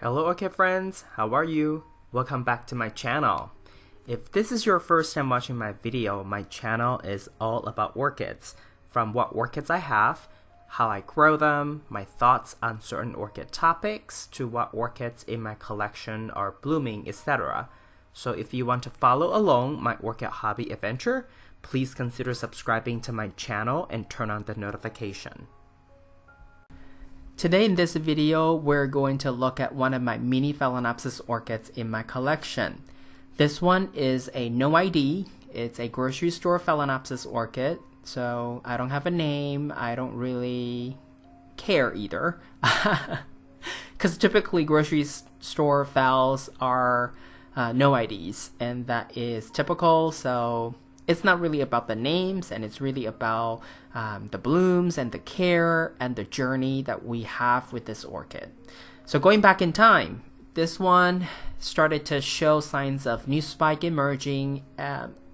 Hello Orchid friends, how are you? Welcome back to my channel. If this is your first time watching my video, my channel is all about orchids. From what orchids I have, how I grow them, my thoughts on certain orchid topics, to what orchids in my collection are blooming, etc. So if you want to follow along my orchid hobby adventure, please consider subscribing to my channel and turn on the notification. Today in this video, we're going to look at one of my mini Phalaenopsis orchids in my collection. This one is a no ID. It's a grocery store Phalaenopsis orchid, so I don't have a name. I don't really care either. Because typically grocery store phals are no IDs, and that is typical, so it's not really about the names, and it's really about the blooms and the care and the journey that we have with this orchid. So going back in time, this one started to show signs of new spike emerging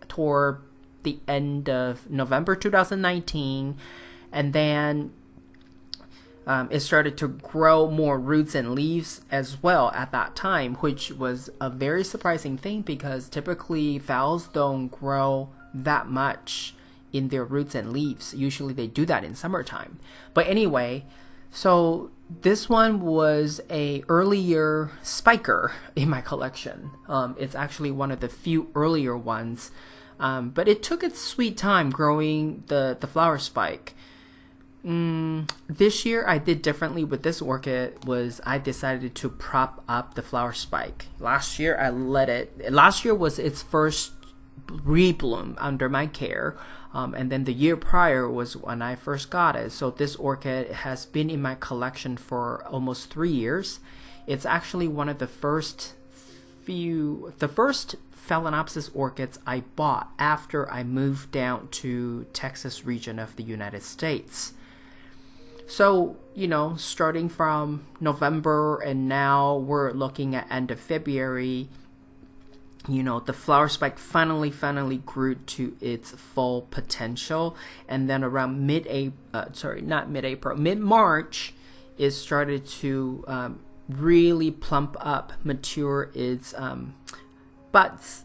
toward the end of November 2019, and then it started to grow more roots and leaves as well at that time, which was a very surprising thing because typically phals don't grow that much in their roots and leaves. Usually they do that in summertime. But anyway, so this one was a earlier spiker in my collection. It's actually one of the few earlier ones, but it took its sweet time growing the flower spike. This year I did differently with this orchid. Was I decided to prop up the flower spike. Last year was its first rebloom under my care, and then the year prior was when I first got it. So this orchid has been in my collection for almost 3 years. It's actually one of the first Phalaenopsis orchids I bought after I moved down to Texas region of the United States. So, starting from November and now we're looking at end of February, the flower spike finally grew to its full potential, and then around mid-March, it started to really plump up, mature its buds.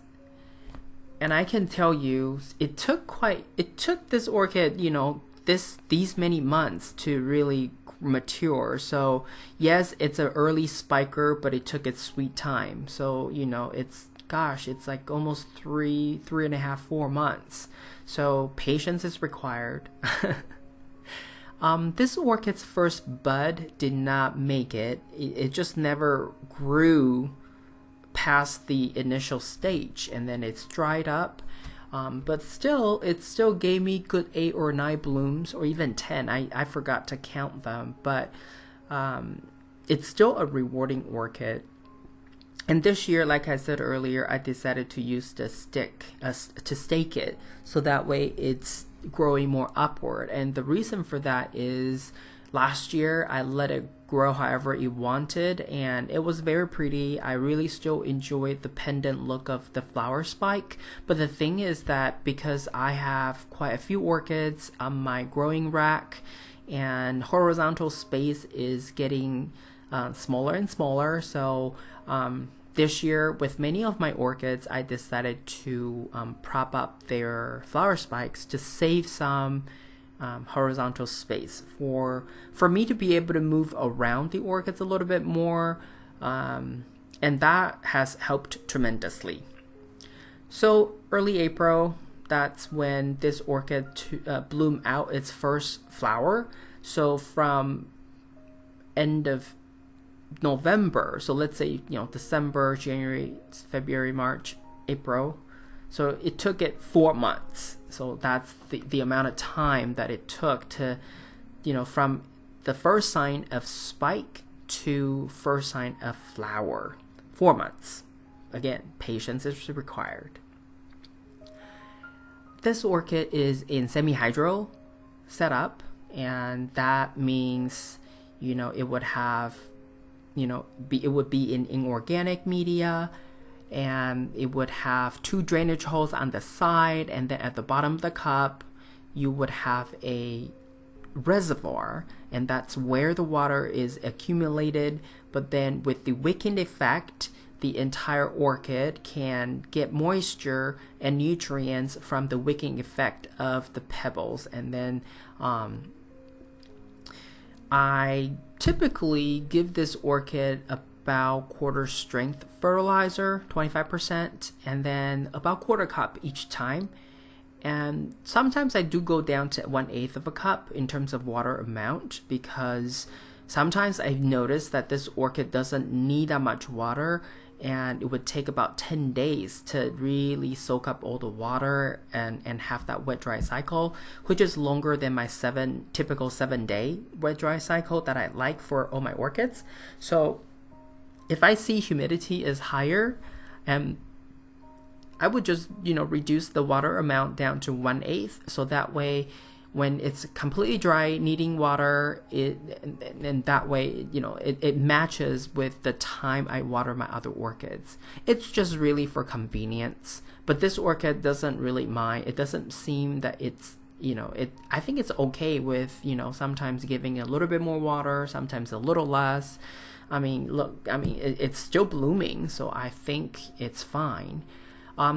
And I can tell you, it took this orchid, these many months to really mature. So yes, it's an early spiker, but it took its sweet time. So it's like almost 3.5, 4 months. So patience is required. This orchid's first bud did not make it. It just never grew past the initial stage, and then it's dried up. But still, it still gave me good 8 or 9 blooms, or even 10. I forgot to count them, but it's still a rewarding orchid. And this year, like I said earlier, I decided to use the stick to stake it, so that way it's growing more upward. And the reason for that is last year I let it grow however it wanted, and it was very pretty. I really still enjoyed the pendant look of the flower spike. But the thing is that because I have quite a few orchids on my growing rack, and horizontal space is getting smaller and smaller, so this year with many of my orchids I decided to prop up their flower spikes to save some horizontal space for me to be able to move around the orchids a little bit more, and that has helped tremendously. So early April, that's when this orchid bloomed out its first flower. So from end of November, so let's say December, January, February, March, April, so it took it 4 months. So that's the amount of time that it took to from the first sign of spike to first sign of flower. 4 months. Again, patience is required. This orchid is in semi-hydro setup, and that means it would have it would be in inorganic media, and it would have 2 drainage holes on the side, and then at the bottom of the cup you would have a reservoir, and that's where the water is accumulated. But then with the wicking effect, the entire orchid can get moisture and nutrients from the wicking effect of the pebbles. And then I typically give this orchid about quarter strength fertilizer, 25%, and then about quarter cup each time. And sometimes I do go down to 1/8 of a cup in terms of water amount, because sometimes I've noticed that this orchid doesn't need that much water, and it would take about 10 days to really soak up all the water and have that wet dry cycle, which is longer than my typical 7-day wet dry cycle that I like for all my orchids. So if I see humidity is higher, I would just, reduce the water amount down to 1/8, so that way when it's completely dry, needing water, and that way, it matches with the time I water my other orchids. It's just really for convenience. But this orchid doesn't really mind. It doesn't seem that it's, I think it's okay with, sometimes giving a little bit more water, sometimes a little less. It's still blooming, so I think it's fine.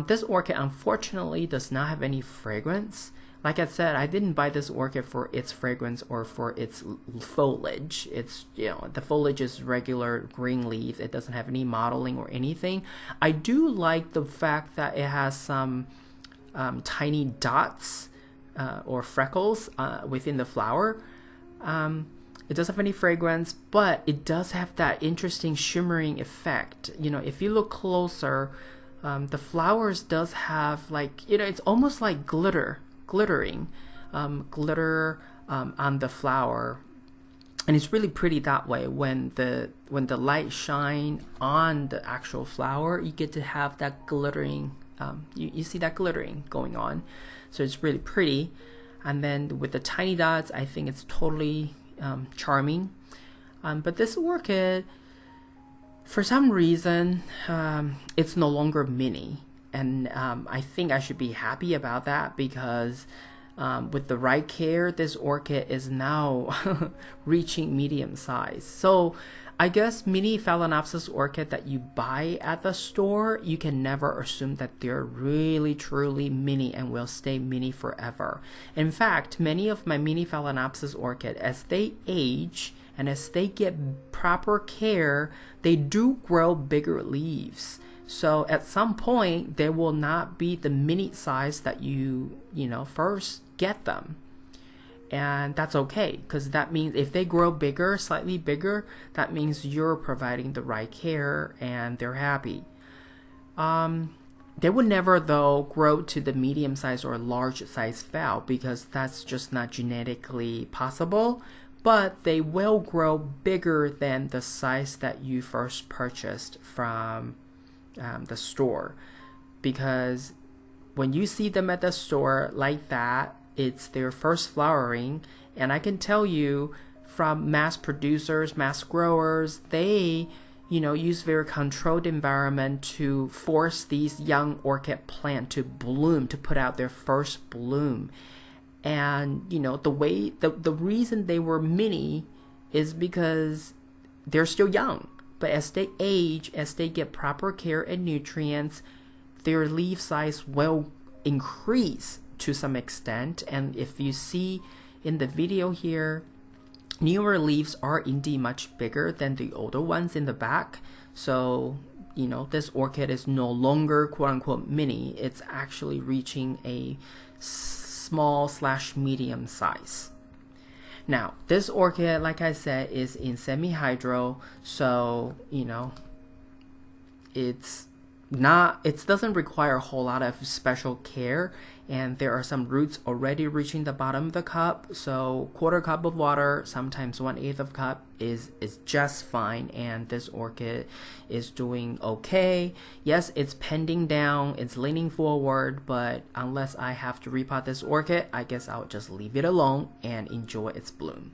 This orchid unfortunately does not have any fragrance. Like I said, I didn't buy this orchid for its fragrance or for its foliage. It's, the foliage is regular green leaf. It doesn't have any mottling or anything. I do like the fact that it has some tiny dots or freckles within the flower. It doesn't have any fragrance, but it does have that interesting shimmering effect. If you look closer, the flowers does have it's almost like glitter on the flower, and it's really pretty that way. When the light shine on the actual flower, you get to have that glittering. You see that glittering going on, so it's really pretty. And then with the tiny dots, I think it's totally charming. But this orchid, for some reason, it's no longer mini. And I think I should be happy about that, because with the right care, this orchid is now reaching medium size. So I guess mini Phalaenopsis orchid that you buy at the store, you can never assume that they're really truly mini and will stay mini forever. In fact, many of my mini Phalaenopsis orchid, as they age and as they get proper care, they do grow bigger leaves. So at some point, they will not be the mini size that you first get them. And that's okay, because that means if they grow bigger, slightly bigger, that means you're providing the right care and they're happy. They would never, though, grow to the medium size or large size phal, because that's just not genetically possible. But they will grow bigger than the size that you first purchased from the store, because when you see them at the store like that, it's their first flowering. And I can tell you from mass producers, mass growers, they use very controlled environment to force these young orchid plant to bloom, to put out their first bloom. And the reason they were mini is because they're still young. But as they age, as they get proper care and nutrients, their leaf size will increase to some extent. And if you see in the video here, newer leaves are indeed much bigger than the older ones in the back. So, this orchid is no longer quote unquote mini. It's actually reaching a small/medium size. Now, this orchid, like I said, is in semi-hydro, so, it doesn't require a whole lot of special care, and there are some roots already reaching the bottom of the cup, so quarter cup of water, sometimes 1/8 of cup is just fine, and this orchid is doing okay. Yes, it's pending down, it's leaning forward, but unless I have to repot this orchid, I guess I'll just leave it alone and enjoy its bloom.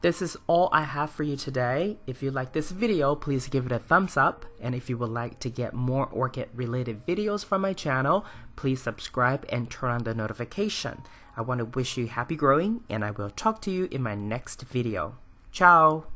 This is all I have for you today. If you like this video, please give it a thumbs up. And if you would like to get more orchid related videos from my channel, please subscribe and turn on the notification. I want to wish you happy growing, and I will talk to you in my next video. Ciao!